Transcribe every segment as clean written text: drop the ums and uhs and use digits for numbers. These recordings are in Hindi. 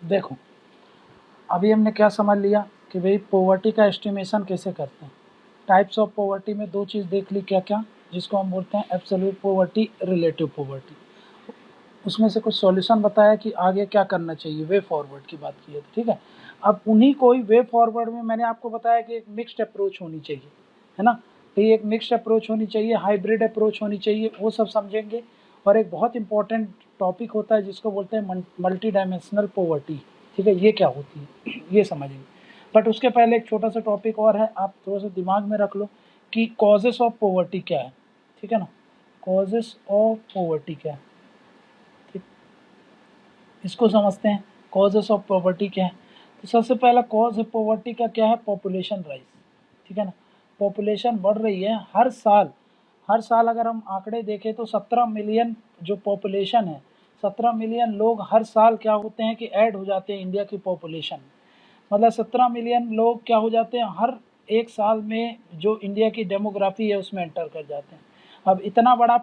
देखो, अभी हमने क्या समझ लिया कि भाई पॉवर्टी का एस्टिमेशन कैसे करते हैं। टाइप्स ऑफ पॉवर्टी में दो चीज़ देख ली क्या क्या, जिसको हम बोलते हैं एब्सोल्यूट पॉवर्टी, रिलेटिव पॉवर्टी। उसमें से कुछ सॉल्यूशन बताया कि आगे क्या करना चाहिए, वे फॉरवर्ड की बात की है, ठीक है। अब उन्हीं को ही वे फॉरवर्ड में मैंने आपको बताया कि एक मिक्स्ड अप्रोच होनी चाहिए, है ना। तो ये एक मिक्स्ड अप्रोच होनी चाहिए, हाइब्रिड अप्रोच होनी चाहिए, वो सब समझेंगे। और एक बहुत इंपॉर्टेंट टॉपिक होता है जिसको बोलते हैं मल्टी डायमेंशनल पॉवर्टी, ठीक है, ये क्या होती है ये समझेंगे। बट उसके पहले एक छोटा सा टॉपिक और है, आप थोड़ा सा दिमाग में रख लो कि कॉजेस ऑफ पॉवर्टी क्या है, ठीक है ना। कॉजेस ऑफ पॉवर्टी क्या है, ठीक, इसको समझते हैं। कॉजेस ऑफ पॉवर्टी क्या है। तो सबसे पहला कॉज ऑफ पॉवर्टी का क्या है, पॉपुलेशन राइज, ठीक है ना। पॉपुलेशन बढ़ रही है हर साल। हर साल अगर हम आंकड़े देखें तो 17 मिलियन जो पॉपुलेशन है, 17 मिलियन लोग हर साल क्या होते हैं कि ऐड हो जाते हैं इंडिया की पॉपुलेशन में। मतलब 17 मिलियन लोग क्या हो जाते हैं हर एक साल में, जो इंडिया की डेमोग्राफी है उसमें एंटर कर जाते हैं। अब इतना बड़ा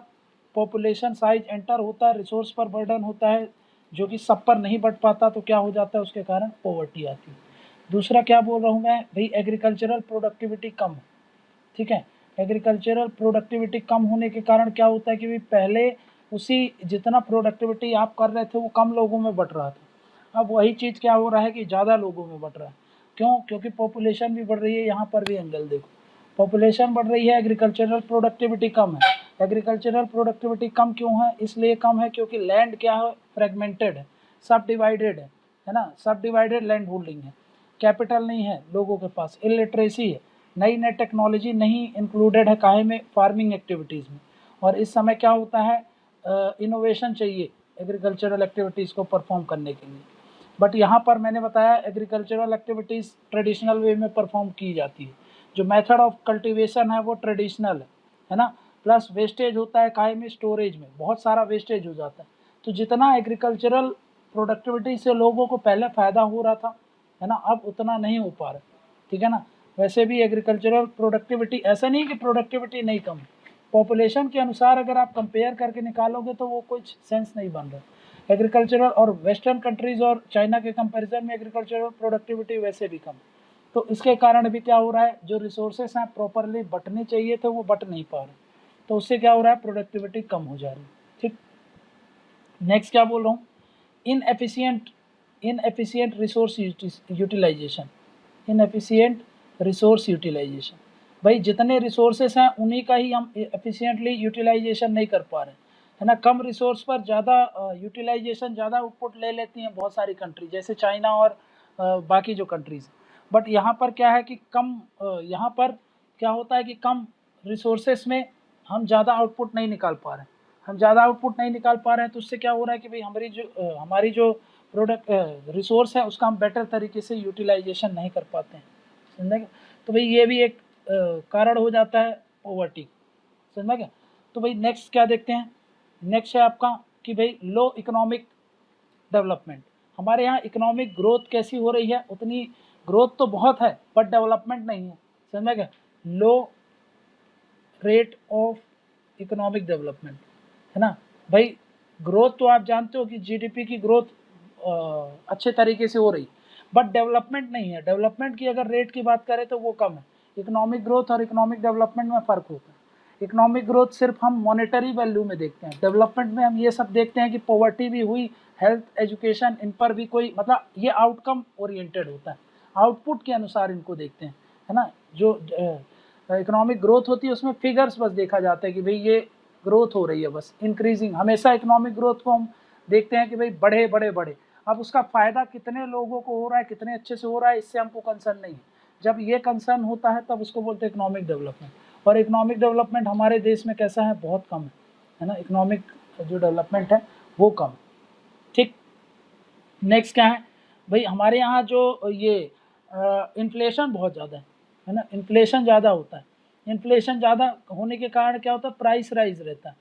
पॉपुलेशन साइज एंटर होता है, रिसोर्स पर बर्डन होता है जो कि सब पर नहीं बढ़ पाता, तो क्या हो जाता है, उसके कारण पॉवर्टी आती है। दूसरा क्या बोल रहा हूँ मैं भाई, एग्रीकल्चरल प्रोडक्टिविटी कम, ठीक है। एग्रीकल्चरल प्रोडक्टिविटी कम होने के कारण क्या होता है कि भाई पहले उसी जितना प्रोडक्टिविटी आप कर रहे थे वो कम लोगों में बट रहा था। अब वही चीज़ क्या हो रहा है कि ज़्यादा लोगों में बट रहा है। क्यों? क्योंकि पॉपुलेशन भी बढ़ रही है, यहाँ पर भी एंगल देखो, पॉपुलेशन बढ़ रही है, एग्रीकल्चरल प्रोडक्टिविटी कम है। एग्रीकल्चरल प्रोडक्टिविटी कम क्यों है? इसलिए कम है क्योंकि लैंड क्या है, फ्रेगमेंटेड है, सब डिवाइडेड है ना, सब डिवाइडेड लैंड होल्डिंग है। कैपिटल नहीं है लोगों के पास, इलिटरेसी है, नई नई टेक्नोलॉजी नहीं इंक्लूडेड है काहे में, फार्मिंग एक्टिविटीज़ में। और इस समय क्या होता है, इनोवेशन चाहिए एग्रीकल्चरल एक्टिविटीज़ को परफॉर्म करने के लिए। बट यहाँ पर मैंने बताया एग्रीकल्चरल एक्टिविटीज़ ट्रेडिशनल वे में परफॉर्म की जाती है, जो मेथड ऑफ कल्टीवेशन है वो ट्रेडिशनल है ना। प्लस वेस्टेज होता है काहे में, स्टोरेज में बहुत सारा वेस्टेज हो जाता है। तो जितना एग्रीकल्चरल प्रोडक्टिविटी से लोगों को पहले फ़ायदा हो रहा था, है ना, अब उतना नहीं हो पा रहा, ठीक है ना। वैसे भी एग्रीकल्चरल प्रोडक्टिविटी, ऐसा नहीं कि प्रोडक्टिविटी नहीं कम, पॉपुलेशन के अनुसार अगर आप कंपेयर करके निकालोगे तो वो कुछ सेंस नहीं बन रहा। एग्रीकल्चरल और वेस्टर्न कंट्रीज़ और चाइना के कंपैरिजन में एग्रीकल्चरल प्रोडक्टिविटी वैसे भी कम। तो इसके कारण भी क्या हो रहा है, जो रिसोर्सेस हैं प्रॉपरली बटने चाहिए थे वो बट नहीं पा रहे, तो उससे क्या हो रहा है, प्रोडक्टिविटी कम हो जा रही है, ठीक। नेक्स्ट क्या बोल रहा हूँ, inefficient resource utilization, inefficient resource utilization. भाई जितने रिसोर्सेस हैं उन्हीं का ही हम एफिशिएंटली यूटिलाइजेशन नहीं कर पा रहे, है ना। कम रिसोर्स पर ज़्यादा यूटिलाइजेशन, ज़्यादा आउटपुट ले लेती हैं बहुत सारी कंट्री, जैसे चाइना और बाकी जो कंट्रीज़। बट यहाँ पर क्या है कि यहाँ पर क्या होता है कि कम रिसोर्सेस में हम ज़्यादा आउटपुट नहीं निकाल पा रहे हैं। हम ज़्यादा आउटपुट नहीं निकाल पा रहे हैं तो उससे क्या हो रहा है कि भाई हमारी जो प्रोडक्ट रिसोर्स है उसका हम बेटर तरीके से यूटिलाइजेशन नहीं कर पाते हैं, समझा क्या। तो भाई ये भी एक कारण हो जाता है पॉवर्टी, समझा क्या। तो भाई नेक्स्ट क्या देखते हैं, नेक्स्ट है आपका कि भाई लो इकोनॉमिक डेवलपमेंट। हमारे यहाँ इकोनॉमिक ग्रोथ कैसी हो रही है, उतनी ग्रोथ तो बहुत है बट डेवलपमेंट नहीं है, समझा क्या। लो रेट ऑफ इकोनॉमिक डेवलपमेंट, है ना। भाई ग्रोथ तो आप जानते हो कि जीडीपी की ग्रोथ अच्छे तरीके से हो रही, बट डेवलपमेंट नहीं है। डेवलपमेंट की अगर रेट की बात करें तो वो कम है। इकोनॉमिक ग्रोथ और इकोनॉमिक डेवलपमेंट में फ़र्क होता है। इकोनॉमिक ग्रोथ सिर्फ हम मॉनेटरी वैल्यू में देखते हैं, डेवलपमेंट में हम ये सब देखते हैं कि पॉवर्टी भी हुई, हेल्थ एजुकेशन, इन पर भी कोई मतलब ये आउटकम ओरिएंटेड होता है, आउटपुट के अनुसार इनको देखते हैं, है ना। जो इकोनॉमिक ग्रोथ होती है उसमें फिगर्स बस देखा जाता है कि भाई ये ग्रोथ हो रही है, बस इंक्रीजिंग, हमेशा इकोनॉमिक ग्रोथ को हम देखते हैं कि भाई बढ़े बढ़े बढ़े। अब उसका फ़ायदा कितने लोगों को हो रहा है, कितने अच्छे से हो रहा है, इससे हमको कंसर्न नहीं है। जब ये कंसर्न होता है तब उसको बोलते हैं इकोनॉमिक डेवलपमेंट। और इकोनॉमिक डेवलपमेंट हमारे देश में कैसा है, बहुत कम है ना। इकोनॉमिक जो डेवलपमेंट है वो कम, ठीक। नेक्स्ट क्या है भाई, हमारे यहाँ जो ये इन्फ्लेशन बहुत ज़्यादा है ना, इन्फ्लेशन ज़्यादा होता है। इन्फ्लेशन ज़्यादा होने के कारण क्या होता है, प्राइस राइज रहता है,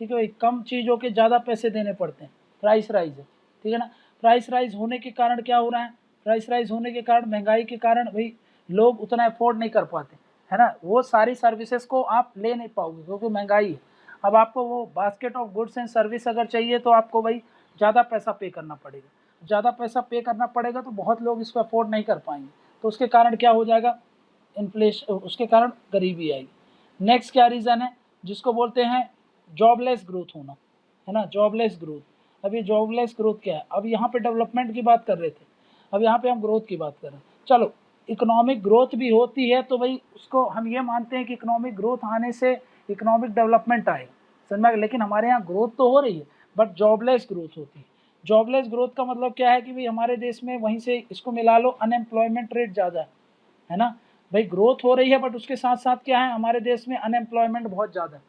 ठीक है भाई। कम चीज़ों के ज़्यादा पैसे देने पड़ते हैं, प्राइस राइज है, ठीक है ना। प्राइस राइज होने के कारण क्या हो रहा है, प्राइस राइज होने के कारण, महंगाई के कारण भाई लोग उतना अफोर्ड नहीं कर पाते। है ना, वो सारी सर्विसेज को आप ले नहीं पाओगे क्योंकि महंगाई है। अब आपको वो basket of goods and service अगर चाहिए तो आपको भाई ज़्यादा पैसा पे करना पड़ेगा, ज़्यादा पैसा पे करना पड़ेगा तो बहुत लोग इसको अफोर्ड नहीं कर पाएंगे, तो उसके कारण क्या हो जाएगा, इन्फ्लेशन, उसके कारण गरीबी आएगी। नेक्स्ट क्या रीज़न है, जिसको बोलते हैं जॉबलेस ग्रोथ होना, है ना, जॉबलेस ग्रोथ। अब ये जॉबलेस ग्रोथ क्या है, अब यहाँ पे डेवलपमेंट की बात कर रहे थे, अब यहाँ पे हम ग्रोथ की बात कर रहे हैं। चलो इकोनॉमिक ग्रोथ भी होती है तो भाई उसको हम ये मानते हैं कि इकोनॉमिक ग्रोथ आने से इकोनॉमिक डेवलपमेंट आएगा, समझ में, लेकिन हमारे यहाँ ग्रोथ तो हो रही है बट जॉबलेस ग्रोथ होती है। जॉबलेस ग्रोथ का मतलब क्या है कि भाई हमारे देश में वहीं से इसको मिला लो, अनएम्प्लॉयमेंट रेट ज़्यादा है ना, भाई ग्रोथ हो रही है बट उसके साथ साथ क्या है, हमारे देश में अनएम्प्लॉयमेंट बहुत ज़्यादा है।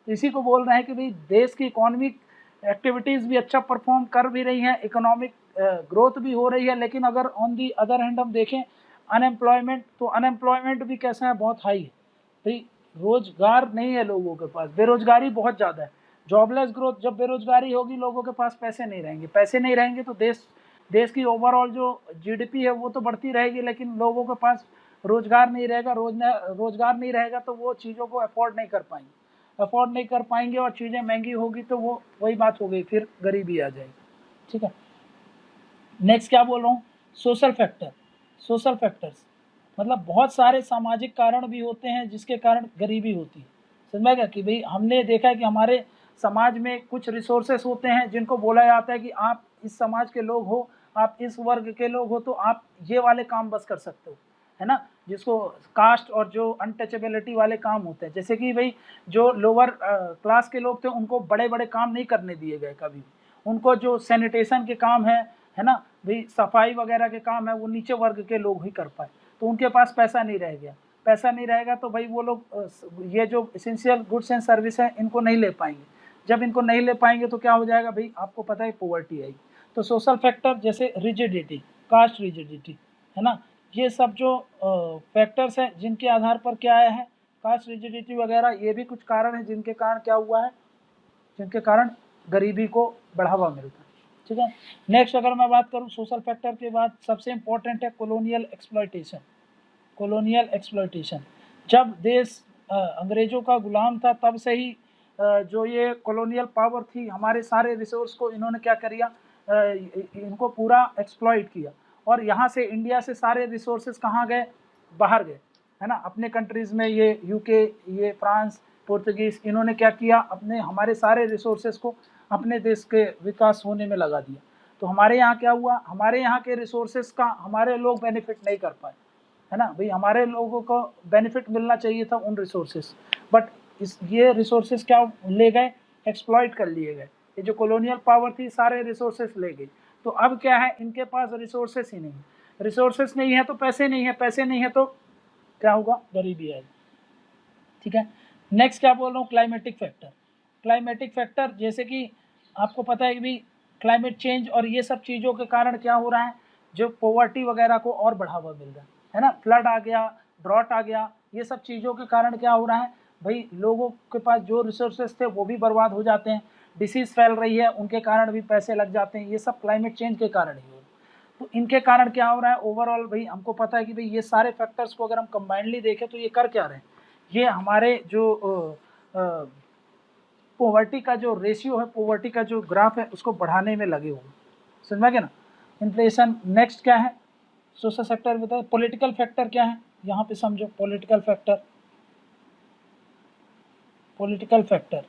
तो इसी को बोल रहे हैं कि भाई देश की इकोनॉमिक एक्टिविटीज़ भी अच्छा परफॉर्म कर भी रही हैं, इकोनॉमिक ग्रोथ भी हो रही है, लेकिन अगर ऑन दी अदर हैंड हम देखें अनएम्प्लॉयमेंट, तो अनएम्प्लॉयमेंट भी कैसा है, बहुत हाई है, भाई रोजगार नहीं है लोगों के पास, बेरोजगारी बहुत ज़्यादा है। जॉबलेस ग्रोथ, जब बेरोजगारी होगी लोगों के पास पैसे नहीं रहेंगे, पैसे नहीं रहेंगे तो देश की ओवरऑल जो जीडीपी है वो तो बढ़ती रहेगी, लेकिन लोगों के पास रोजगार नहीं रहेगा, रोजगार नहीं रहेगा तो वो चीज़ों को अफोर्ड नहीं कर पाएंगे, अफोर्ड नहीं कर पाएंगे और चीज़ें महंगी होगी तो वो वही बात हो गई, फिर गरीबी आ जाएगी। ठीक है, नेक्स्ट क्या बोल रहा हूँ, सोशल फैक्टर। सोशल फैक्टर्स मतलब बहुत सारे सामाजिक कारण भी होते हैं जिसके कारण गरीबी होती है, समझ में गया कि भाई हमने देखा है कि हमारे समाज में कुछ रिसोर्सेस होते हैं जिनको बोला जाता है कि आप इस समाज के लोग हो, आप इस वर्ग के लोग हो तो आप ये वाले काम बस कर सकते हो, है ना, जिसको कास्ट और जो अनटचेबिलिटी वाले काम होते हैं, जैसे कि भाई जो लोअर क्लास के लोग थे उनको बड़े बड़े काम नहीं करने दिए गए कभी, उनको जो सैनिटेशन के काम है ना भाई, सफाई वगैरह के काम है वो नीचे वर्ग के लोग ही कर पाए, तो उनके पास पैसा नहीं रह गया, पैसा नहीं रहेगा तो भाई वो लोग ये जो एसेंशियल गुड्स एंड सर्विस है इनको नहीं ले पाएंगे, जब इनको नहीं ले पाएंगे तो क्या हो जाएगा भाई, आपको पता है पॉवर्टी आएगी। तो सोशल फैक्टर जैसे रिजिडिटी, कास्ट रिजिडिटी, है ना, ये सब जो फैक्टर्स हैं जिनके आधार पर क्या आया है, कास्ट रिजिडिटी वगैरह, ये भी कुछ कारण है जिनके कारण क्या हुआ है, जिनके कारण गरीबी को बढ़ावा मिलता है। ठीक है, नेक्स्ट अगर मैं बात करूँ सोशल फैक्टर के बाद सबसे इम्पोर्टेंट है कॉलोनियल एक्सप्लॉयटेशन। कॉलोनियल एक्सप्लॉयटेशन, जब देश अंग्रेजों का गुलाम था तब से ही जो ये कॉलोनियल पावर थी हमारे सारे रिसोर्स को इन्होंने क्या किया, इनको पूरा एक्सप्लॉइट किया, और यहाँ से इंडिया से सारे रिसोर्सेज कहाँ गए, बाहर गए, है ना, अपने कंट्रीज़ में, ये यूके, ये फ्रांस, पुर्तगीज़, इन्होंने क्या किया, अपने हमारे सारे रिसोर्सेज को अपने देश के विकास होने में लगा दिया। तो हमारे यहाँ क्या हुआ, हमारे यहाँ के रिसोर्सेज का हमारे लोग बेनिफिट नहीं कर पाए, है ना भाई, हमारे लोगों को बेनिफिट मिलना चाहिए था उन रिसोर्सेज, बट ये रिसोर्सेज क्या ले गए, एक्सप्लॉइट कर लिए गए, ये जो कॉलोनियल पावर थी सारे रिसोर्सेज ले गई। तो अब क्या है, इनके पास रिसोर्सेज ही नहीं है, रिसोर्सेज नहीं है तो पैसे नहीं है, पैसे नहीं है तो क्या होगा, गरीबी आएगी। ठीक है, नेक्स्ट क्या बोल रहा हूँ, क्लाइमेटिक फैक्टर। क्लाइमेटिक फैक्टर जैसे कि आपको पता है कि भाई क्लाइमेट चेंज और ये सब चीज़ों के कारण क्या हो रहा है, जो पॉवर्टी वगैरह को और बढ़ावा मिल रहा है ना, फ्लड आ गया, ड्रॉट आ गया, ये सब चीज़ों के कारण क्या हो रहा है भाई, लोगों के पास जो रिसोर्सेज थे वो भी बर्बाद हो जाते हैं, डिसीज़ फैल रही है उनके कारण भी पैसे लग जाते हैं, ये सब क्लाइमेट चेंज के कारण ही हो रहा है। तो इनके कारण क्या हो रहा है ओवरऑल, भाई हमको पता है कि भाई ये सारे फैक्टर्स को अगर हम कंबाइंडली देखें तो ये कर क्या रहे हैं, ये हमारे जो पॉवर्टी का जो रेशियो है, पॉवर्टी का जो ग्राफ है उसको बढ़ाने में लगे हुए, समझ में गया ना, इन्फ्लेशन। नेक्स्ट क्या है, सोशल सेक्टर बताए, पॉलिटिकल फैक्टर क्या है, यहाँ पे समझो, पॉलिटिकल फैक्टर, पॉलिटिकल फैक्टर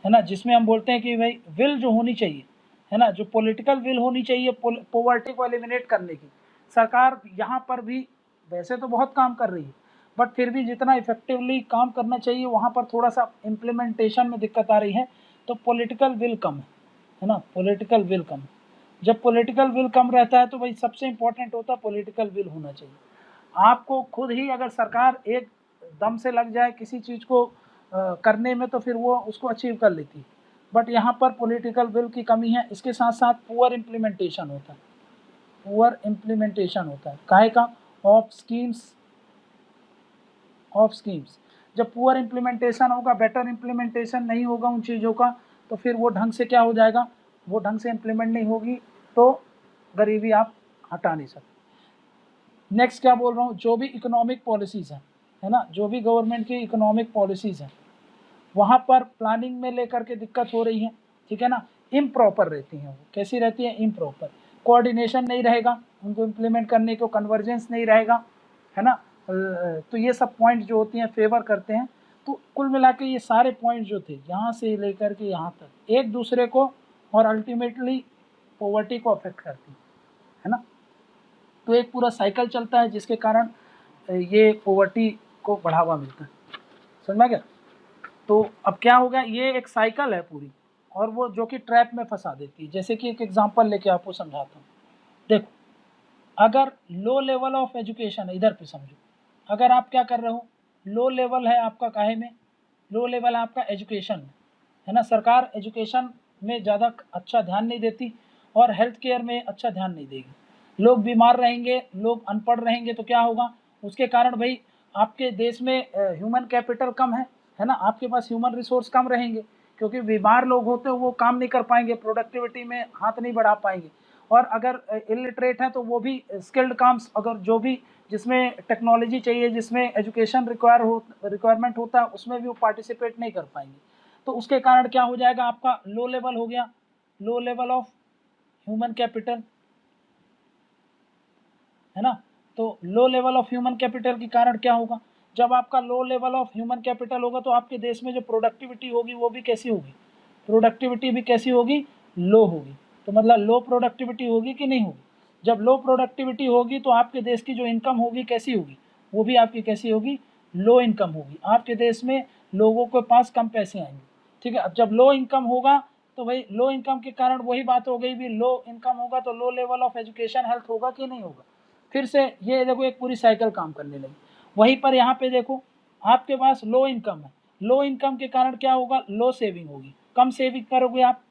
है ना, जिसमें हम बोलते हैं कि भाई विल जो होनी चाहिए, है ना, जो पॉलिटिकल विल होनी चाहिए पॉवर्टी को एलिमिनेट करने की, सरकार यहाँ पर भी वैसे तो बहुत काम कर रही है बट फिर भी जितना इफेक्टिवली काम करना चाहिए वहाँ पर थोड़ा सा इम्प्लीमेंटेशन में दिक्कत आ रही है, तो पॉलिटिकल विल कम है ना, पॉलिटिकल विल कम। जब पॉलिटिकल विल कम रहता है तो भाई सबसे इंपॉर्टेंट होता है पॉलिटिकल विल होना चाहिए। आपको खुद ही अगर सरकार एक दम से लग जाए किसी चीज़ को करने में तो फिर वो उसको अचीव कर लेती है, बट यहाँ पर पॉलिटिकल विल की कमी है, इसके साथ साथ पुअर इम्प्लीमेंटेशन होता है, पुअर इम्प्लीमेंटेशन होता है काहे का, ऑफ स्कीम्स। जब पुअर इम्प्लीमेंटेशन होगा, बेटर इम्प्लीमेंटेशन नहीं होगा उन चीज़ों का, तो फिर वो ढंग से क्या हो जाएगा, वो ढंग से इम्प्लीमेंट नहीं होगी तो गरीबी आप हटा नहीं सकते। नेक्स्ट क्या बोल रहा हूँ, जो भी इकोनॉमिक पॉलिसीज़ हैं, है ना, जो भी गवर्नमेंट की इकोनॉमिक पॉलिसीज़ हैं वहाँ पर प्लानिंग में लेकर के दिक्कत हो रही है, ठीक है ना, इम्प्रॉपर रहती हैं। वो कैसी रहती है? इम्प्रॉपर। कोऑर्डिनेशन नहीं रहेगा उनको इम्प्लीमेंट करने को, कन्वर्जेंस नहीं रहेगा, है ना। तो ये सब पॉइंट जो होती हैं फेवर करते हैं। तो कुल मिला के ये सारे पॉइंट जो थे यहाँ से लेकर के यहाँ तक एक दूसरे को और अल्टीमेटली पॉवर्टी को अफेक्ट करती है ना। तो एक पूरा साइकिल चलता है जिसके कारण ये पॉवर्टी को बढ़ावा मिलता है। समझ में गया? तो अब क्या होगा, ये एक साइकिल है पूरी, और वो जो कि ट्रैप में फंसा देती है। जैसे कि एक एग्जांपल लेके आपको समझाता हूँ। देखो, अगर लो लेवल ऑफ एजुकेशन है, इधर पे समझो, अगर आप क्या कर रहे हो, लो लेवल है आपका काहे में, लो लेवल है आपका एजुकेशन में, है ना। सरकार एजुकेशन में ज़्यादा अच्छा ध्यान नहीं देती और हेल्थ केयर में अच्छा ध्यान नहीं देगी। लोग बीमार रहेंगे, लोग अनपढ़ रहेंगे, तो क्या होगा, उसके कारण भाई आपके देश में ह्यूमन कैपिटल कम है ना, आपके पास ह्यूमन रिसोर्स कम रहेंगे, क्योंकि बीमार लोग होते हैं वो काम नहीं कर पाएंगे, प्रोडक्टिविटी में हाथ नहीं बढ़ा पाएंगे। और अगर इलिटरेट हैं तो वो भी स्किल्ड काम, अगर जो भी जिसमें टेक्नोलॉजी चाहिए, जिसमें एजुकेशन रिक्वायरमेंट होता है, उसमें भी वो पार्टिसिपेट नहीं कर पाएंगे। तो उसके कारण क्या हो जाएगा, आपका लो लेवल हो गया, low level of human capital, है ना। तो low level of human capital के कारण क्या होगा, जब आपका low level of human capital होगा तो आपके देश में जो प्रोडक्टिविटी होगी वो भी कैसी होगी, प्रोडक्टिविटी भी कैसी होगी, लो होगी। तो मतलब लो प्रोडक्टिविटी होगी कि नहीं होगी? जब लो प्रोडक्टिविटी होगी तो आपके देश की जो इनकम होगी कैसी होगी, वो भी आपकी कैसी होगी, लो इनकम होगी। आपके देश में लोगों के पास कम पैसे आएंगे, ठीक है। अब जब लो इनकम होगा तो भाई लो इनकम के कारण वही बात हो गई, भी लो इनकम होगा तो low level of education health होगा कि नहीं होगा। फिर से ये देखो एक पूरी साइकिल काम करने लगी। वहीं पर यहाँ पे देखो, आपके पास लो इनकम है, लो इनकम के कारण क्या होगा, लो सेविंग होगी, कम सेविंग करोगे आप,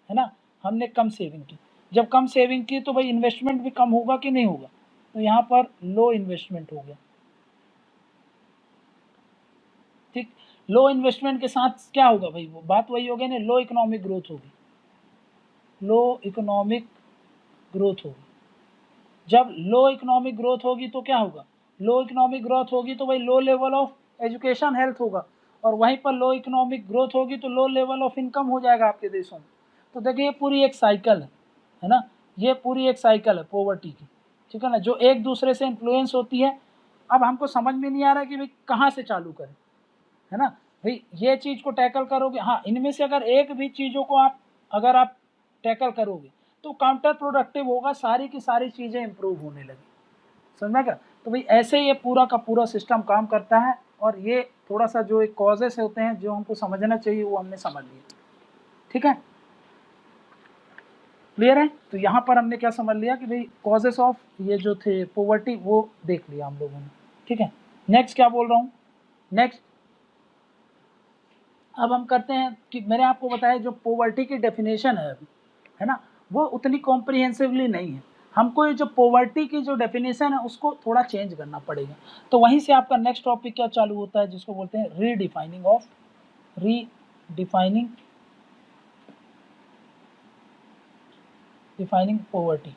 है ना। हमने कम सेविंग की, जब कम सेविंग की तो भाई इन्वेस्टमेंट भी कम होगा कि नहीं होगा, तो यहाँ पर लो इन्वेस्टमेंट हो गया, ठीक। लो इन्वेस्टमेंट के साथ क्या होगा भाई, वो बात वही हो गई ना, लो इकोनॉमिक ग्रोथ होगी, लो इकोनॉमिक ग्रोथ होगी। जब लो इकोनॉमिक ग्रोथ होगी तो क्या होगा, लो इकोनॉमिक ग्रोथ होगी तो भाई low level of education health होगा, और वहीं पर लो इकोनॉमिक ग्रोथ होगी तो लो लेवल ऑफ इनकम हो जाएगा आपके देशों में। तो देखिए ये पूरी एक साइकिल है ना, ये पूरी एक साइकिल है पॉवर्टी की, ठीक है ना, जो एक दूसरे से इन्फ्लुएंस होती है। अब हमको समझ में नहीं आ रहा कि भाई कहाँ से चालू करें, है ना। भाई ये चीज़ को टैकल करोगे, हाँ, इनमें से अगर एक भी चीज़ों को आप अगर आप टैकल करोगे तो काउंटर प्रोडक्टिव होगा, सारी की सारी चीज़ें इंप्रूव होने लगी। समझ में क्या? तो भाई ऐसे ये पूरा का पूरा सिस्टम काम करता है, और ये थोड़ा सा जो एक कॉजेस होते हैं जो हमको समझना चाहिए वो हमने समझ लिया, ठीक है, क्लियर है। तो यहाँ पर हमने क्या समझ लिया कि भाई कॉजेस ऑफ ये जो थे पॉवर्टी वो देख लिया हम लोगों ने, ठीक है। नेक्स्ट क्या बोल रहा हूँ, नेक्स्ट अब हम करते हैं कि मैंने आपको बताया जो पॉवर्टी की डेफिनेशन है अभी, है ना, वो उतनी कॉम्प्रिहेंसिवली नहीं है। हमको ये जो पॉवर्टी की जो डेफिनेशन है उसको थोड़ा चेंज करना पड़ेगा। तो वहीं से आपका नेक्स्ट टॉपिक क्या चालू होता है, जिसको बोलते हैं रीडिफाइनिंग पॉवर्टी,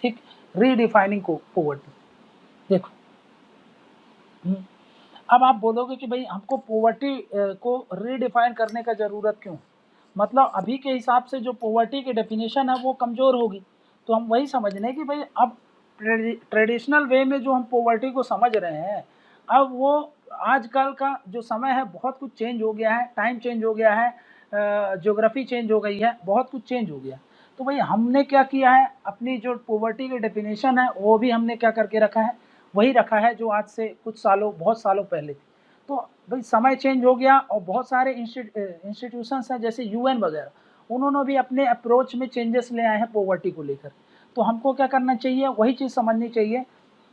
ठीक। रीडिफाइनिंग पॉवर्टी, देखो, अब आप बोलोगे कि भाई हमको पॉवर्टी को रीडिफाइन करने का ज़रूरत क्यों, मतलब अभी के हिसाब से जो पॉवर्टी की डेफिनेशन है वो कमज़ोर होगी। तो हम वही समझ रहे हैं कि भाई अब ट्रेडिशनल वे में जो हम पॉवर्टी को समझ रहे हैं, अब वो आजकल का जो समय है बहुत कुछ चेंज हो गया है, टाइम चेंज हो गया है, ज्योग्राफी चेंज हो गई है, बहुत कुछ चेंज हो गया। तो भाई हमने क्या किया है, अपनी जो पॉवर्टी की डेफिनेशन है वो भी हमने क्या करके रखा है, वही रखा है जो आज से कुछ सालों बहुत सालों पहले थी। तो भाई समय चेंज हो गया और बहुत सारे इंस्टीट्यूशंस हैं जैसे यूएन वगैरह, उन्होंने भी अपने अप्रोच में चेंजेस ले आए हैं पॉवर्टी को लेकर। तो हमको क्या करना चाहिए, वही चीज़ समझनी चाहिए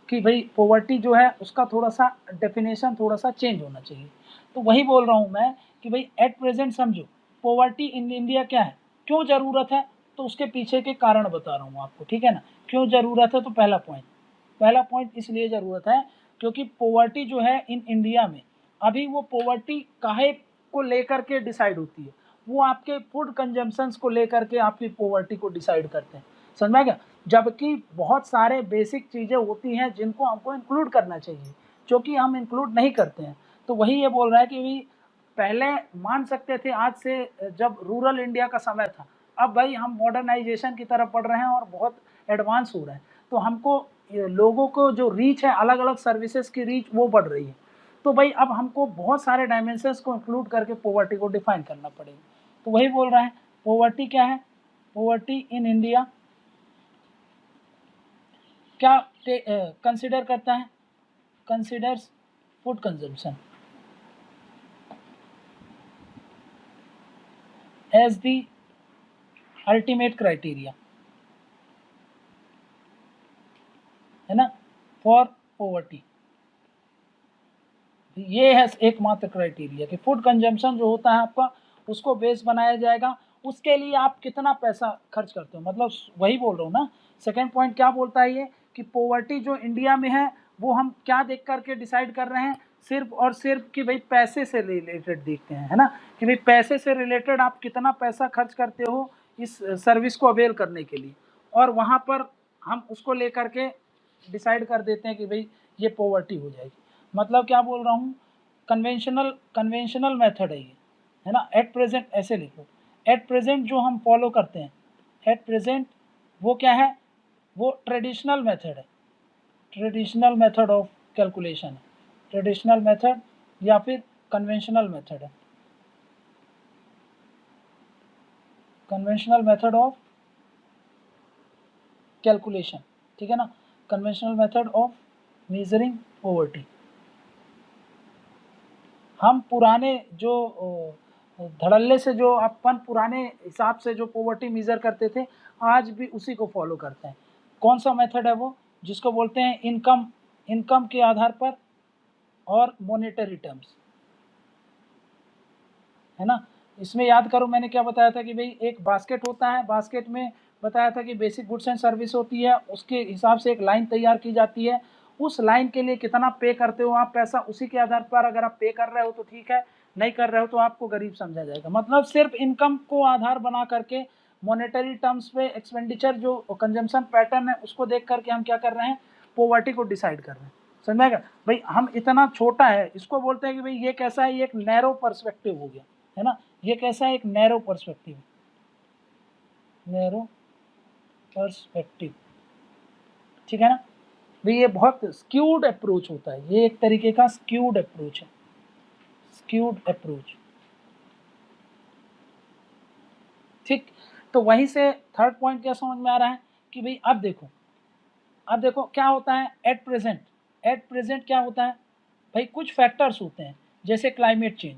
कि भाई पॉवर्टी जो है उसका थोड़ा सा डेफिनेशन थोड़ा सा चेंज होना चाहिए। तो वही बोल रहा हूँ मैं कि भाई एट प्रेजेंट समझो पॉवर्टी इन इंडिया क्या है, क्यों ज़रूरत है, तो उसके पीछे के कारण बता रहा हूँ आपको, ठीक है ना। क्यों ज़रूरत है, तो पहला पॉइंट इसलिए ज़रूरत है क्योंकि पॉवर्टी जो है इन इंडिया में, अभी वो पॉवर्टी काहे को लेकर के डिसाइड होती है, वो आपके फूड कंजम्पशंस को लेकर के आपकी पॉवर्टी को डिसाइड करते हैं। समझ में आ गया? जबकि बहुत सारे बेसिक चीज़ें होती हैं जिनको हमको इंक्लूड करना चाहिए, जो कि हम इंक्लूड नहीं करते हैं। तो वही ये बोल रहा है कि भाई पहले मान सकते थे आज से जब रूरल इंडिया का समय था, अब भाई हम मॉडर्नाइजेशन की तरफ बढ़ रहे हैं और बहुत एडवांस हो रहे हैं, तो हमको लोगों को जो रीच है, अलग अलग सर्विसेज की रीच वो बढ़ रही है। तो भाई अब हमको बहुत सारे डायमेंशंस को इंक्लूड करके पॉवर्टी को डिफाइन करना पड़ेगा। तो वही बोल रहा है पॉवर्टी क्या है, पॉवर्टी इन इंडिया क्या कंसिडर करता है, considers food consumption as the ultimate criteria, है ना, फॉर पॉवर्टी। ये है एकमात्र क्राइटेरिया कि फूड कंजम्पशन जो होता है आपका, उसको बेस बनाया जाएगा, उसके लिए आप कितना पैसा खर्च करते हो। मतलब वही बोल रहा हूँ ना, सेकेंड पॉइंट क्या बोलता है ये कि पॉवर्टी जो इंडिया में है वो हम क्या देख करके डिसाइड कर रहे हैं, सिर्फ और सिर्फ कि भाई पैसे से रिलेटेड देखते हैं, है ना, कि भाई पैसे से रिलेटेड आप कितना पैसा खर्च करते हो इस सर्विस को अवेल करने के लिए, और वहाँ पर हम उसको लेकर के डिसाइड कर देते हैं कि भाई ये पॉवर्टी हो जाएगी। मतलब क्या बोल रहा हूँ, कन्वेंशनल मेथड है ये, है ना। एट प्रेजेंट ऐसे लिखो, एट प्रेजेंट जो हम फॉलो करते हैं, एट प्रेजेंट वो क्या है, वो ट्रेडिशनल मेथड है, ट्रेडिशनल मेथड ऑफ कैलकुलेशन है, ट्रेडिशनल मेथड या फिर कन्वेंशनल मेथड है, कन्वेंशनल मेथड ऑफ कैलकुलेशन, ठीक है ना, conventional method of measuring poverty. हम पुराने जो धड़ल्ले से जो अपन पुराने हिसाब से जो पॉवर्टी मेजर करते थे, आज भी उसी को फॉलो करते हैं। कौन सा मेथड है वो, जिसको बोलते हैं इनकम, इनकम के आधार पर और मॉनेटरी टर्म्स, है ना। इसमें याद करो मैंने क्या बताया था कि भाई एक बास्केट होता है, बास्केट में बताया था कि बेसिक गुड्स एंड सर्विस होती है, उसके हिसाब से एक लाइन तैयार की जाती है, उस लाइन के लिए कितना पे करते हो आप पैसा, उसी के आधार पर अगर आप पे कर रहे हो तो ठीक है, नहीं कर रहे हो तो आपको गरीब समझा जाएगा। मतलब सिर्फ इनकम को आधार बना करके मॉनेटरी टर्म्स पे एक्सपेंडिचर जो कंजम्पशन पैटर्न है उसको देख करके हम क्या कर रहे हैं, पॉवर्टी को डिसाइड कर रहे हैं। समझेगा भाई, हम इतना छोटा है, इसको बोलते हैं कि भाई ये कैसा है, ये एक नैरो पर्सपेक्टिव हो गया, है ना, ये कैसा है, एक नैरो पर्सपेक्टिव, नैरो पर्सपेक्टिव, ठीक है ना भाई। ये बहुत स्क्यूड अप्रोच होता है, ये एक तरीके का स्क्यूड अप्रोच है, स्क्यूड अप्रोच, ठीक। तो वहीं से थर्ड पॉइंट क्या समझ में आ रहा है कि भाई अब देखो, अब देखो क्या होता है एट प्रेजेंट, एट प्रेजेंट क्या होता है भाई, कुछ फैक्टर्स होते हैं जैसे क्लाइमेट चेंज,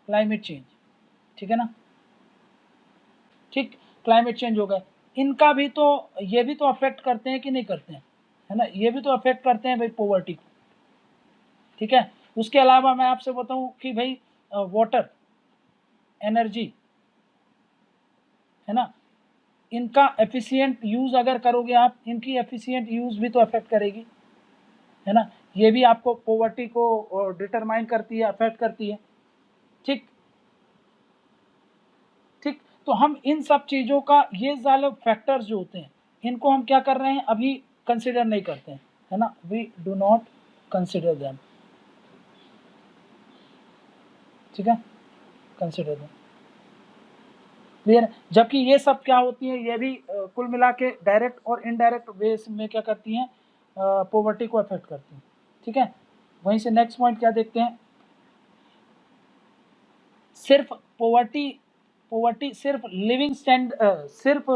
क्लाइमेट चेंज, ठीक है ना, ठीक, क्लाइमेट चेंज हो गए, इनका भी तो, ये भी तो अफेक्ट करते हैं कि नहीं करते हैं, है ना, ये भी तो अफेक्ट करते हैं भाई पॉवर्टी को, ठीक है। उसके अलावा मैं आपसे बताऊं कि भाई वाटर, एनर्जी, है ना, इनका एफिशिएंट यूज अगर करोगे आप, इनकी एफिशिएंट यूज भी तो अफेक्ट करेगी, है ना, ये भी आपको पॉवर्टी को डिटरमाइन करती है, अफेक्ट करती है, ठीक, ठीक। तो हम इन सब चीज़ों का, ये वाले फैक्टर्स जो होते हैं इनको हम क्या कर रहे हैं, अभी कंसिडर नहीं करते हैं, है ना, we do not consider them, ठीक है, कंसिडर देम, क्लियर। जबकि ये सब क्या होती है, ये भी कुल मिला के डायरेक्ट और इनडायरेक्ट वेज में क्या करती हैं, पॉवर्टी को अफेक्ट करती हैं, ठीक है। वहीं से नेक्स्ट पॉइंट क्या देखते हैं, सिर्फ पॉवर्टी, पॉवर्टी सिर्फ लिविंग स्टैंडर्ड, सिर्फ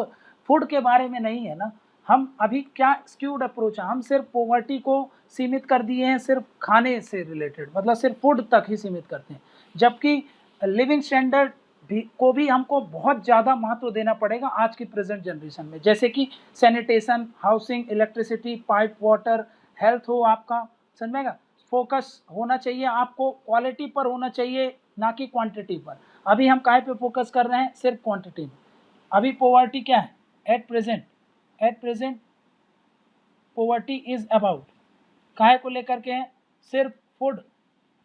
फूड के बारे में नहीं है ना। हम अभी क्या स्क्यूड अप्रोच है, हम सिर्फ पॉवर्टी को सीमित कर दिए हैं सिर्फ खाने से रिलेटेड, मतलब सिर्फ फूड तक ही सीमित करते हैं, जबकि लिविंग स्टैंडर्ड भी को भी हमको बहुत ज़्यादा महत्व देना पड़ेगा आज की प्रेजेंट जनरेशन में, जैसे कि sanitation, housing, electricity, pipe water, health हो आपका, समझेगा। फोकस होना चाहिए आपको क्वालिटी पर होना चाहिए, ना कि क्वांटिटी पर। अभी हम काहे पे फोकस कर रहे हैं, सिर्फ क्वांटिटी में। अभी पॉवर्टी क्या है at present, at present poverty is about काहे को लेकर के है, सिर्फ फूड,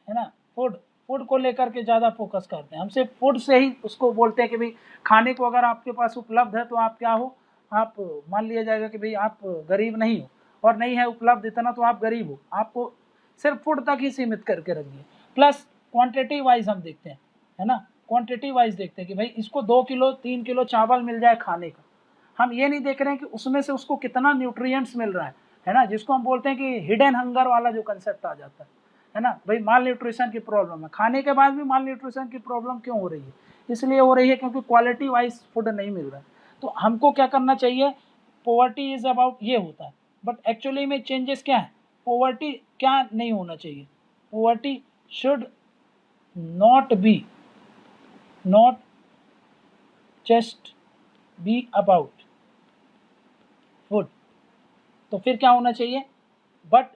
है ना, फूड, फूड को लेकर के ज़्यादा फोकस करते हैं, हम सिर्फ फूड से ही उसको बोलते हैं कि भाई खाने को अगर आपके पास उपलब्ध है तो आप क्या हो, आप मान लिया जाएगा कि भाई आप गरीब नहीं हो और नहीं है उपलब्ध इतना तो आप गरीब हो, आपको सिर्फ फूड तक ही सीमित करके रख दिए। प्लस क्वांटिटी वाइज हम देखते हैं, है ना, क्वांटिटी वाइज देखते हैं कि भाई इसको 2 किलो 3 किलो चावल मिल जाए खाने का, हम ये नहीं देख रहे हैं कि उसमें से उसको कितना न्यूट्रिएंट्स मिल रहा है ना, जिसको हम बोलते हैं कि हिडन हंगर वाला जो कंसेप्ट आ जाता है ना, भाई माल न्यूट्रिशन की प्रॉब्लम है, खाने के बाद भी माल न्यूट्रिशन की प्रॉब्लम क्यों हो रही है, इसलिए हो रही है क्योंकि क्वालिटी वाइज फूड नहीं मिल रहा है। तो हमको क्या करना चाहिए, पॉवर्टी इज अबाउट ये होता है, बट एक्चुअली में चेंजेस क्या है, पॉवर्टी क्या नहीं होना चाहिए, poverty should not be not just be about food, तो फिर क्या होना चाहिए, बट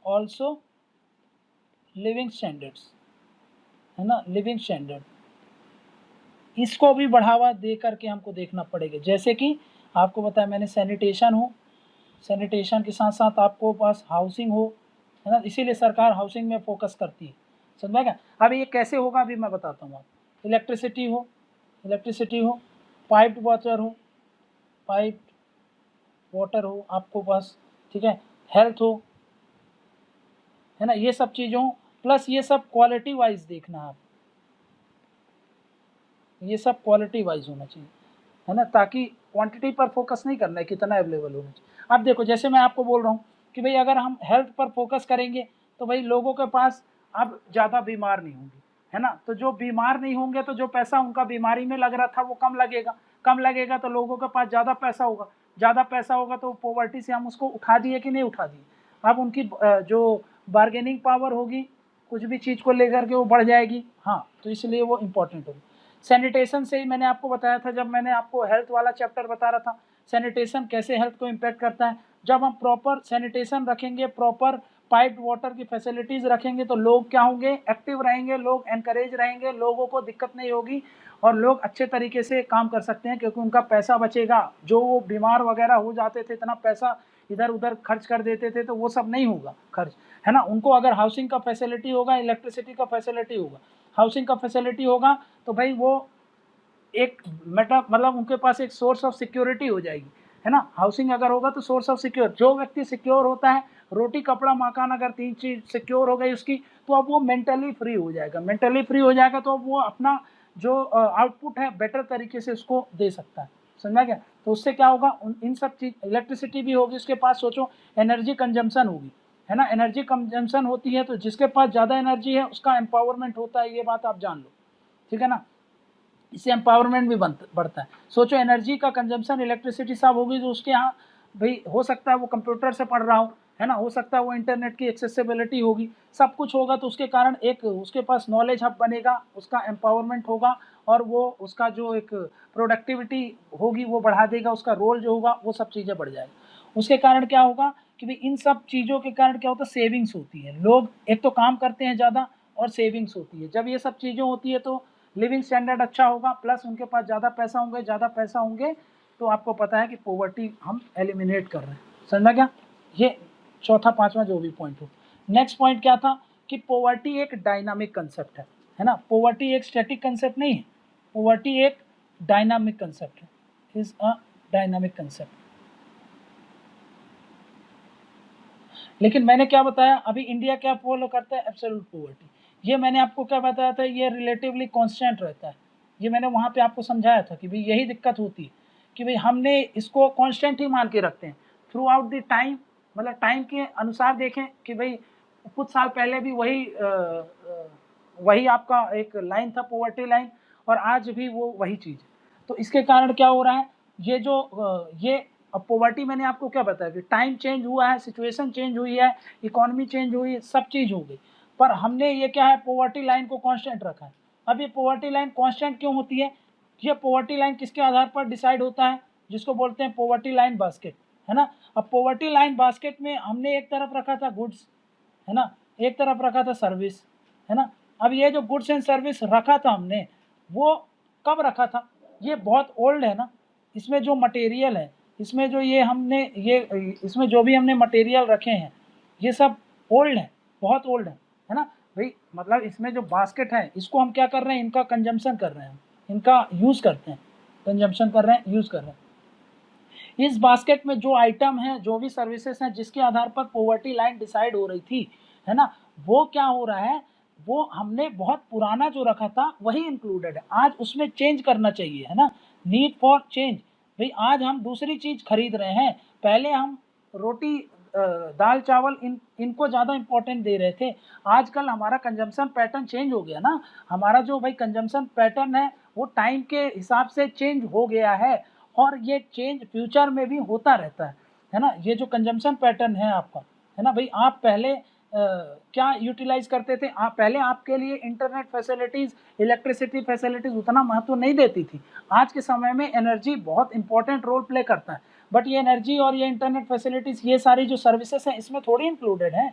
ऑल्सो लिविंग स्टैंडर्ड्स, है ना, लिविंग स्टैंडर्ड, इसको भी बढ़ावा दे करके हमको देखना पड़ेगा। जैसे कि आपको बताया मैंने, सैनिटेशन हो, सैनिटेशन के साथ साथ आपको पास हाउसिंग हो, है ना, इसीलिए सरकार हाउसिंग में फोकस करती है, समझा क्या। अब ये कैसे होगा अभी मैं बताता हूँ आपको, इलेक्ट्रिसिटी हो, इलेक्ट्रिसिटी हो, पाइप्ड वाटर हो, पाइप्ड वाटर हो आपको पास, ठीक है, हेल्थ हो, है ना, ये सब चीज़ों, प्लस ये सब क्वालिटी वाइज देखना है आप, ये सब क्वालिटी वाइज होना चाहिए, है ना, ताकि क्वांटिटी पर फोकस नहीं करना है कितना अवेलेबल होना चाहिए। अब देखो जैसे मैं आपको बोल रहा हूँ कि भाई अगर हम हेल्थ पर फोकस करेंगे तो भाई लोगों के पास अब ज़्यादा बीमार नहीं होंगे, है ना, तो जो बीमार नहीं होंगे तो जो पैसा उनका बीमारी में लग रहा था वो कम लगेगा, कम लगेगा तो लोगों के पास ज़्यादा पैसा होगा, ज़्यादा पैसा होगा तो पॉवर्टी से हम उसको उठा दिए कि नहीं उठा दिए, अब उनकी जो बार्गेनिंग पावर होगी कुछ भी चीज़ को लेकर के वो बढ़ जाएगी, हाँ, तो इसलिए वो इम्पोर्टेंट होगी। सैनिटेशन से ही मैंने आपको बताया था, जब मैंने आपको हेल्थ वाला चैप्टर बता रहा था, सैनिटेशन कैसे हेल्थ को इम्पैक्ट करता है, जब हम प्रॉपर सैनिटेशन रखेंगे, प्रॉपर पाइप्ड वाटर की फैसिलिटीज़ रखेंगे तो लोग क्या होंगे, एक्टिव रहेंगे, लोग एनकरेज रहेंगे, लोगों को दिक्कत नहीं होगी और लोग अच्छे तरीके से काम कर सकते हैं क्योंकि उनका पैसा बचेगा, जो वो बीमार वगैरह हो जाते थे इतना पैसा इधर उधर खर्च कर देते थे तो वो सब नहीं होगा खर्च, है ना, उनको अगर हाउसिंग का फैसिलिटी होगा, इलेक्ट्रिसिटी का फैसिलिटी होगा, हाउसिंग का फैसिलिटी होगा तो भाई वो एक मतलब उनके पास एक सोर्स ऑफ सिक्योरिटी हो जाएगी, है ना, हाउसिंग अगर होगा तो सोर्स ऑफ सिक्योर, जो व्यक्ति सिक्योर होता है, रोटी कपड़ा मकान अगर 3 चीज सिक्योर हो गई उसकी, तो अब वो मेंटली फ्री हो जाएगा, मेंटली फ्री हो जाएगा तो अब वो अपना जो आउटपुट है बेटर तरीके से उसको दे सकता है, समझा क्या। तो उससे क्या होगा, इन सब चीज, इलेक्ट्रिसिटी भी होगी उसके पास, सोचो एनर्जी कंजम्पशन होगी, है ना, एनर्जी कंजम्पशन होती है तो जिसके पास ज़्यादा एनर्जी है उसका एम्पावरमेंट होता है, ये बात आप जान लो, ठीक है ना, इससे एम्पावरमेंट भी बढ़ता है। सोचो एनर्जी का कंजम्पशन इलेक्ट्रिसिटी सब होगी तो उसके यहाँ भाई हो सकता है वो कंप्यूटर से पढ़ रहा हो, है ना, हो सकता है वो इंटरनेट की एक्सेसिबिलिटी होगी, सब कुछ होगा तो उसके कारण एक उसके पास नॉलेज हब बनेगा, उसका एम्पावरमेंट होगा और वो उसका जो एक प्रोडक्टिविटी होगी वो बढ़ा देगा, उसका रोल जो होगा वो सब चीज़ें बढ़ जाएगी। उसके कारण क्या होगा कि भाई इन सब चीज़ों के कारण क्या होता है, सेविंग्स होती है, लोग एक तो काम करते हैं ज़्यादा और सेविंग्स होती है, जब ये सब चीज़ें होती है तो लिविंग स्टैंडर्ड अच्छा होगा, प्लस उनके पास ज़्यादा पैसा होंगे, ज़्यादा पैसा होंगे तो आपको पता है कि पॉवर्टी हम एलिमिनेट कर रहे हैं, समझा क्या। ये चौथा पांचवा जो भी पॉइंट हो। नेक्स्ट पॉइंट क्या था कि पॉवर्टी एक डायनामिक कंसेप्ट है ना, पॉवर्टी एक स्टैटिक कंसेप्ट नहीं है, पॉवर्टी एक डायनामिक कंसेप्ट है, इज अ डायनामिक कंसेप्ट। लेकिन मैंने क्या बताया, अभी इंडिया क्या फॉलो करता है, एब्सोल्यूट पॉवर्टी, ये मैंने आपको क्या बताया था, ये रिलेटिवली कांस्टेंट रहता है, ये मैंने वहाँ पे आपको समझाया था कि भाई यही दिक्कत होती है कि भाई हमने इसको कांस्टेंट ही मान के रखते हैं थ्रू आउट द टाइम, मतलब टाइम के अनुसार देखें कि भाई कुछ साल पहले भी वही आपका एक लाइन था पॉवर्टी लाइन और आज भी वो वही चीज़ है। तो इसके कारण क्या हो रहा है, ये जो ये अब पॉवर्टी मैंने आपको क्या बताया कि टाइम चेंज हुआ है, सिचुएशन चेंज हुई है, इकोनॉमी चेंज हुई है, सब चीज़ हो गई, पर हमने ये क्या है पॉवर्टी लाइन को कांस्टेंट रखा है। अब ये पॉवर्टी लाइन कांस्टेंट क्यों होती है, ये पॉवर्टी लाइन किसके आधार पर डिसाइड होता है, जिसको बोलते हैं पॉवर्टी लाइन बास्केट, है ना। अब पॉवर्टी लाइन बास्केट में हमने एक तरफ रखा था गुड्स, है ना, एक तरफ रखा था सर्विस, है ना। अब ये जो गुड्स एंड सर्विस रखा था हमने, वो कब रखा था, ये बहुत ओल्ड है ना, इसमें जो मटेरियल है, इसमें जो ये हमने ये इसमें जो भी हमने मटेरियल रखे हैं ये सब ओल्ड है, बहुत ओल्ड है ना भाई, मतलब इसमें जो बास्केट है इसको हम क्या कर रहे हैं, इनका कंजम्पशन कर रहे हैं, इनका यूज़ करते हैं, कंजम्पशन कर रहे हैं, यूज़ कर रहे हैं। इस बास्केट में जो आइटम है, जो भी सर्विसेज हैं, जिसके आधार पर पॉवर्टी लाइन डिसाइड हो रही थी, है ना, वो क्या हो रहा है, वो हमने बहुत पुराना जो रखा था वही इंक्लूडेड है। आज उसमें चेंज करना चाहिए, है ना, नीड फॉर चेंज। भाई आज हम दूसरी चीज खरीद रहे हैं, पहले हम रोटी दाल चावल इनको ज़्यादा इंपॉर्टेंट दे रहे थे। आजकल हमारा कंजम्पशन पैटर्न चेंज हो गया ना, हमारा जो भाई कंजम्पशन पैटर्न है वो टाइम के हिसाब से चेंज हो गया है, और ये चेंज फ्यूचर में भी होता रहता है ना। ये जो कंजम्पशन पैटर्न है आपका, है ना भाई, आप पहले क्या यूटिलाइज करते थे, आप पहले आपके लिए इंटरनेट फैसिलिटीज़, इलेक्ट्रिसिटी फैसिलिटीज़ उतना महत्व नहीं देती थी। आज के समय में एनर्जी बहुत इंपॉर्टेंट रोल प्ले करता है, बट ये एनर्जी और ये इंटरनेट फैसिलिटीज़, ये सारी जो सर्विसेज हैं इसमें थोड़ी इंक्लूडेड है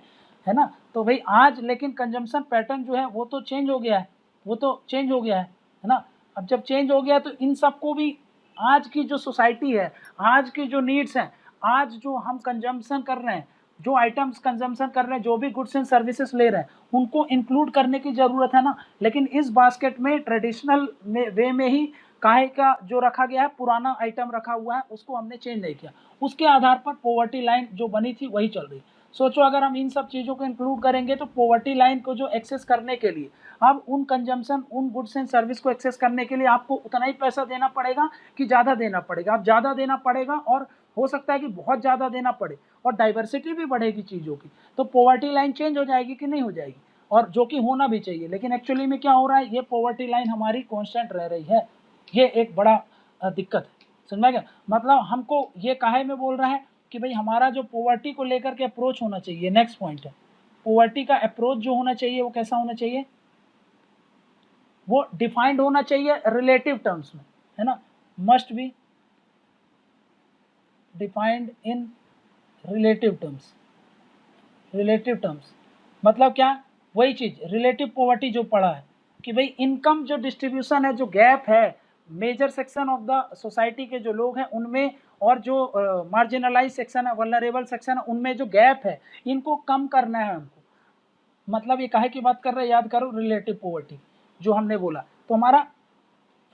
ना। तो भाई आज लेकिन कंजम्पशन पैटर्न जो है वो तो चेंज हो गया है, वो तो चेंज हो गया है ना। अब जब चेंज हो गया तो इन सबको भी आज की जो सोसाइटी है, आज की जो नीड्स हैं, आज जो हम कंजम्पशन कर रहे हैं, जो आइटम्स कंजम्पशन कर रहे हैं, जो भी गुड्स एंड सर्विसेज ले रहे हैं, उनको इंक्लूड करने की ज़रूरत है ना। लेकिन इस बास्केट में ट्रेडिशनल वे में ही काहे का जो रखा गया है, पुराना आइटम रखा हुआ है, उसको हमने चेंज नहीं किया। उसके आधार पर पॉवर्टी लाइन जो बनी थी वही चल रही। सोचो अगर हम इन सब चीज़ों को इंक्लूड करेंगे तो पॉवर्टी लाइन को जो एक्सेस करने के लिए, अब उन कंजम्पशन, उन गुड्स एंड सर्विस को एक्सेस करने के लिए आपको उतना ही पैसा देना पड़ेगा कि ज़्यादा देना पड़ेगा? अब ज़्यादा देना पड़ेगा, और हो सकता है कि बहुत ज़्यादा देना पड़े, और डाइवर्सिटी भी बढ़ेगी चीज़ों की, तो पॉवर्टी लाइन चेंज हो जाएगी कि नहीं हो जाएगी, और जो कि होना भी चाहिए। लेकिन एक्चुअली में क्या हो रहा है, ये पॉवर्टी लाइन हमारी कॉन्स्टेंट रह रही है। ये एक बड़ा दिक्कत है, समझ में गया। मतलब हमको ये काहे में बोल रहा है कि भाई हमारा जो पॉवर्टी को लेकर के अप्रोच होना चाहिए, नेक्स्ट पॉइंट है, पॉवर्टी का अप्रोच जो होना चाहिए वो कैसा होना चाहिए, वो डिफाइंड होना चाहिए रिलेटिव टर्म्स में, है ना, must be defined in relative terms. Relative terms मतलब क्या, वही चीज रिलेटिव पॉवर्टी जो पढ़ा है कि भाई इनकम जो डिस्ट्रीब्यूशन है, जो गैप है major section of the society के जो लोग हैं उनमें, और जो मार्जिनलाइज सेक्शन है, वल्नरेबल सेक्शन है, उनमें जो गैप है, इनको कम करना है हमको। मतलब ये काहे की बात कर रहे हैं, याद करो, रिलेटिव पॉवर्टी जो हमने बोला। तो हमारा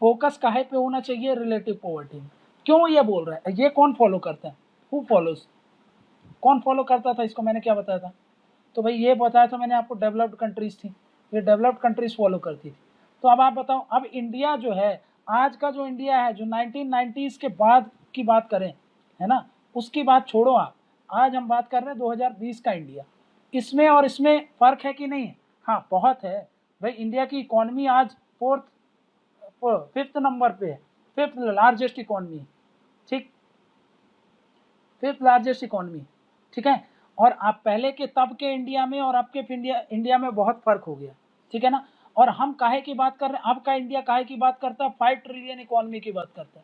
फोकस काहे पे होना चाहिए, रिलेटिव पॉवर्टी में। क्यों ये बोल रहा है, ये कौन फॉलो करता है, हु फॉलोज, कौन फॉलो करता था इसको, मैंने क्या बताया था, तो भाई ये बताया था मैंने आपको, डेवलप्ड कंट्रीज थी, ये डेवलप्ड कंट्रीज फॉलो करती थी। तो अब आप बताओ, अब इंडिया जो है, आज का जो इंडिया है, जो 1990s के बाद की बात करें, है ना, उसकी बात छोड़ो आप, आज हम बात कर रहे हैं 2020 का इंडिया, इसमें और इसमें फ़र्क है कि नहीं है? हाँ बहुत है भाई। इंडिया की इकॉनमी आज फिफ्थ नंबर पे है, फिफ्थ लार्जेस्ट इकॉनमी, ठीक, फिफ्थ लार्जेस्ट इकॉनमी, ठीक है। और आप पहले के तब के इंडिया में और अब के इंडिया में बहुत फर्क हो गया, ठीक है ना। और हम काहे की बात कर रहे हैं, अब का इंडिया काहे की बात करता है, 5 ट्रिलियन इकॉनमी की बात करता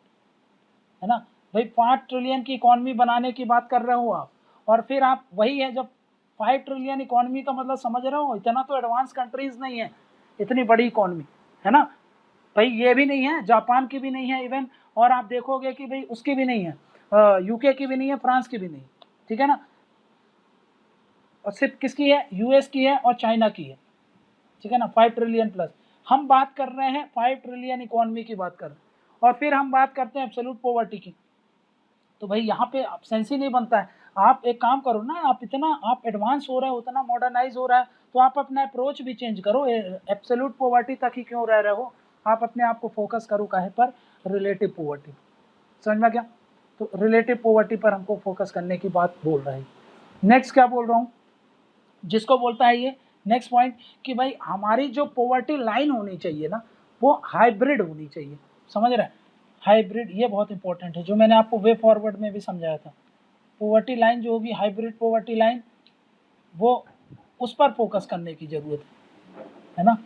है ना भाई, 5 ट्रिलियन की इकॉनमी बनाने की बात कर रहे हो आप। और फिर आप वही है, जब 5 ट्रिलियन इकॉनमी का मतलब समझ रहे हो, इतना तो एडवांस कंट्रीज नहीं है इतनी बड़ी इकॉनमी, है ना भाई, ये भी नहीं है, जापान की भी नहीं है इवन, और आप देखोगे कि भाई उसकी भी नहीं है, यूके की भी नहीं है, फ्रांस की भी नहीं, ठीक है ना, और सिर्फ किसकी है, यूएस की है और चाइना की है, ठीक है ना, 5 ट्रिलियन प्लस। हम बात कर रहे हैं 5 ट्रिलियन इकॉनमी की बात कर रहे हैं, और फिर हम बात करते हैं एब्सोल्यूट पॉवर्टी की। तो भाई यहाँ पे सेंस ही नहीं बनता है। आप एक काम करो ना, आप इतना आप एडवांस हो रहे हो, उतना मॉडर्नाइज हो रहा है, तो आप अपना अप्रोच भी चेंज करो, एब्सोल्यूट पॉवर्टी तक ही क्यों रह रहे हो, आप अपने आप को फोकस करो काहे पर, रिलेटिव पॉवर्टी, समझ में क्या। तो रिलेटिव पॉवर्टी पर हमको फोकस करने की बात बोल रहा है। नेक्स्ट क्या बोल रहा हूँ, जिसको बोलता है ये नेक्स्ट पॉइंट, कि भाई हमारी जो पॉवर्टी लाइन होनी चाहिए ना, वो हाइब्रिड होनी चाहिए, समझ रहे हैं, हाइब्रिड, ये बहुत इंपॉर्टेंट है, जो मैंने आपको वे फॉरवर्ड में भी समझाया था। पॉवर्टी लाइन जो होगी, हाइब्रिड पॉवर्टी लाइन, वो उस पर फोकस करने की जरूरत है ना,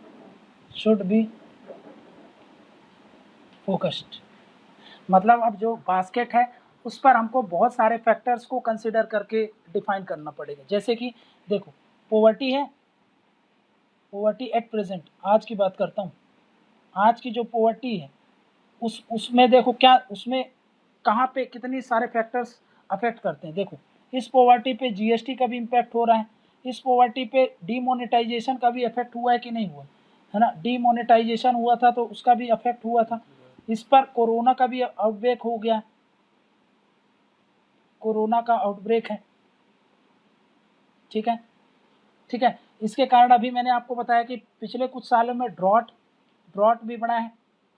शुड बी फोकस्ड। मतलब अब जो बास्केट है उस पर हमको बहुत सारे फैक्टर्स को कंसिडर करके डिफाइन करना पड़ेगा। जैसे कि देखो, पॉवर्टी है, पॉवर्टी एट प्रेजेंट, आज की बात करता हूँ, आज की जो पॉवर्टी है उसमें देखो क्या, उसमें कहाँ पे कितनी सारे फैक्टर्स अफेक्ट करते हैं। देखो, इस पॉवर्टी पे जीएसटी का भी इम्पैक्ट हो रहा है, इस पॉवर्टी पे डीमोनेटाइजेशन का भी इफेक्ट हुआ है कि नहीं हुआ, है ना, डीमोनेटाइजेशन हुआ था तो उसका भी इफेक्ट हुआ था, इस पर कोरोना का भी आउटब्रेक हो गया, कोरोना का आउटब्रेक है, ठीक है, ठीक है। इसके कारण अभी मैंने आपको बताया कि पिछले कुछ सालों में ड्रॉट भी बढ़ा है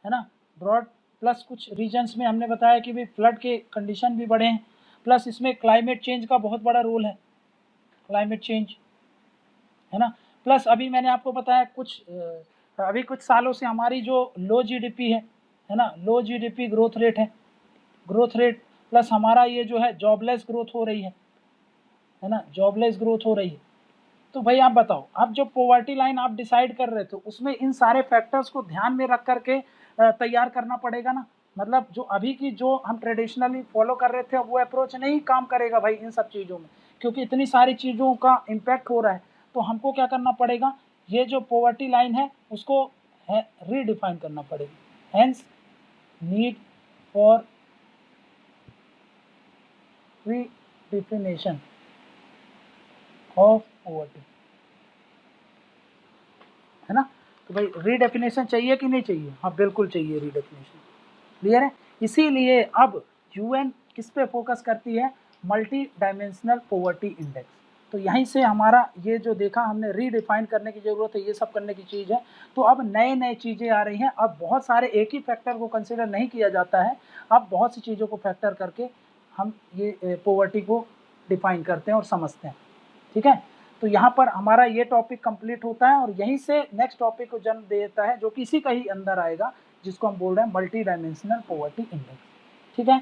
ना, ड्रॉट प्लस कुछ रीजन्स में हमने बताया कि भाई फ्लड के कंडीशन भी बढ़े हैं, प्लस इसमें क्लाइमेट चेंज का बहुत बड़ा रोल है, क्लाइमेट चेंज, है ना। प्लस अभी मैंने आपको बताया अभी कुछ सालों से हमारी जो लो जीडीपी है ना, लो जीडीपी ग्रोथ रेट है, ग्रोथ रेट प्लस हमारा ये जो है जॉबलेस ग्रोथ हो रही है ना, जॉबलेस ग्रोथ हो रही है। तो भाई आप बताओ, अब जो पॉवर्टी लाइन आप डिसाइड कर रहे थे उसमें इन सारे फैक्टर्स को ध्यान में रख करके तैयार करना पड़ेगा ना। मतलब जो अभी की जो हम ट्रेडिशनली फॉलो कर रहे थे वो अप्रोच नहीं काम करेगा भाई इन सब चीज़ों में, क्योंकि इतनी सारी चीज़ों का इम्पैक्ट हो रहा है। तो हमको क्या करना पड़ेगा, ये जो पॉवर्टी लाइन है उसको रीडिफाइन करना पड़ेगा। Hence need for redefinition of poverty, है ना। तो भाई रीडेफिनेशन चाहिए कि नहीं चाहिए? हाँ बिल्कुल चाहिए रीडेफिनेशन, क्लियर है। इसीलिए अब यूएन किस पे फोकस करती है, मल्टी डायमेंशनल पॉवर्टी इंडेक्स। तो यहीं से हमारा ये जो देखा हमने रीडिफाइन करने की ज़रूरत है, ये सब करने की चीज़ है। तो अब नए नए चीज़ें आ रही हैं, अब बहुत सारे एक ही फैक्टर को कंसिडर नहीं किया जाता है, अब बहुत सी चीज़ों को फैक्टर करके हम ये पॉवर्टी को डिफाइन करते हैं और समझते हैं, ठीक है। तो यहाँ पर हमारा ये टॉपिक कंप्लीट होता है और यहीं से नेक्स्ट टॉपिक को जन्म देता है जो कि इसी का ही अंदर आएगा, जिसको हम बोल रहे हैं मल्टी डायमेंशनल पॉवर्टी इंडेक्स, ठीक है।